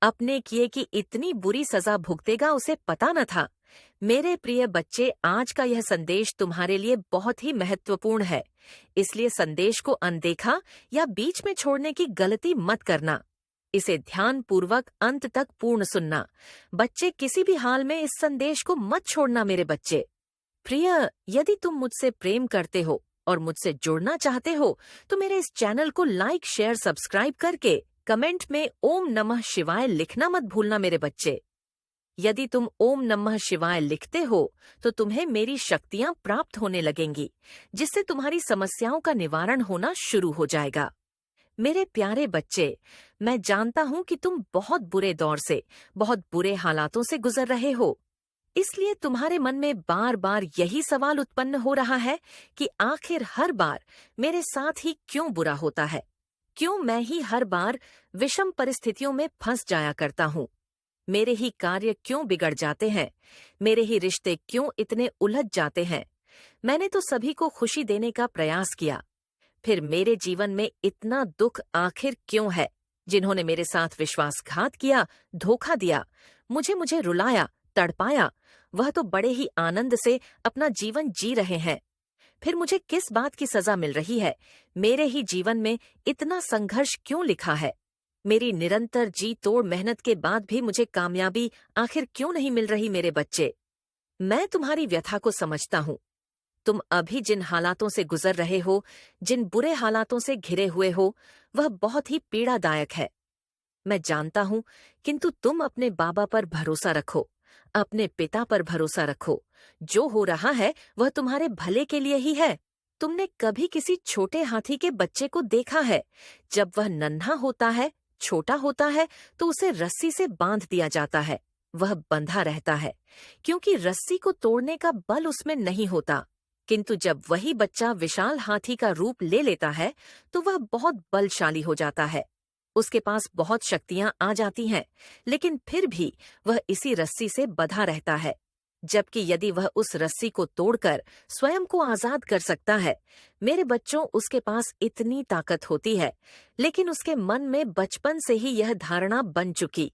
अपने किए की इतनी बुरी सजा भुगतेगा उसे पता न था। मेरे प्रिय बच्चे, आज का यह संदेश तुम्हारे लिए बहुत ही महत्वपूर्ण है, इसलिए संदेश को अनदेखा या बीच में छोड़ने की गलती मत करना। इसे ध्यानपूर्वक अंत तक पूर्ण सुनना। बच्चे, किसी भी हाल में इस संदेश को मत छोड़ना मेरे बच्चे। प्रिय, यदि तुम मुझसे प्रेम करते हो और मुझसे जुड़ना चाहते हो तो मेरे इस चैनल को लाइक, शेयर, सब्सक्राइब करके कमेंट में ओम नमः शिवाय लिखना मत भूलना मेरे बच्चे। यदि तुम ओम नमः शिवाय लिखते हो तो तुम्हें मेरी शक्तियां प्राप्त होने लगेंगी, जिससे तुम्हारी समस्याओं का निवारण होना शुरू हो जाएगा। मेरे प्यारे बच्चे, मैं जानता हूं कि तुम बहुत बुरे दौर से, बहुत बुरे हालातों से गुजर रहे हो। इसलिए तुम्हारे मन में बार बार यही सवाल उत्पन्न हो रहा है कि आखिर हर बार मेरे साथ ही क्यों बुरा होता है? क्यों मैं ही हर बार विषम परिस्थितियों में फंस जाया करता हूँ? मेरे ही कार्य क्यों बिगड़ जाते हैं? मेरे ही रिश्ते क्यों इतने उलझ जाते हैं? मैंने तो सभी को खुशी देने का प्रयास किया, फिर मेरे जीवन में इतना दुख आखिर क्यों है? जिन्होंने मेरे साथ विश्वासघात किया, धोखा दिया, मुझे मुझे रुलाया, तड़पाया, वह तो बड़े ही आनंद से अपना जीवन जी रहे हैं। फिर मुझे किस बात की सजा मिल रही है? मेरे ही जीवन में इतना संघर्ष क्यों लिखा है? मेरी निरंतर जी तोड़ मेहनत के बाद भी मुझे कामयाबी आखिर क्यों नहीं मिल रही मेरे बच्चे? मैं तुम्हारी व्यथा को समझता हूँ। तुम अभी जिन हालातों से गुजर रहे हो, जिन बुरे हालातों से घिरे हुए हो, वह बहुत ही पीड़ादायक है। मैं जानता हूँ, किंतु तुम अपने बाबा पर भरोसा रखो, अपने पिता पर भरोसा रखो। जो हो रहा है वह तुम्हारे भले के लिए ही है। तुमने कभी किसी छोटे हाथी के बच्चे को देखा है? जब वह नन्हा होता है, छोटा होता है, तो उसे रस्सी से बांध दिया जाता है। वह बंधा रहता है, क्योंकि रस्सी को तोड़ने का बल उसमें नहीं होता। किंतु जब वही बच्चा विशाल हाथी का रूप ले लेता है, तो वह बहुत बलशाली हो जाता है। उसके पास बहुत शक्तियां आ जाती हैं, लेकिन फिर भी वह इसी रस्सी से बंधा रहता है। जबकि यदि वह उस रस्सी को तोड़कर स्वयं को आजाद कर सकता है, मेरे बच्चों, उसके पास इतनी ताकत होती है, लेकिन उसके मन में बचपन से ही यह धारणा बन चुकी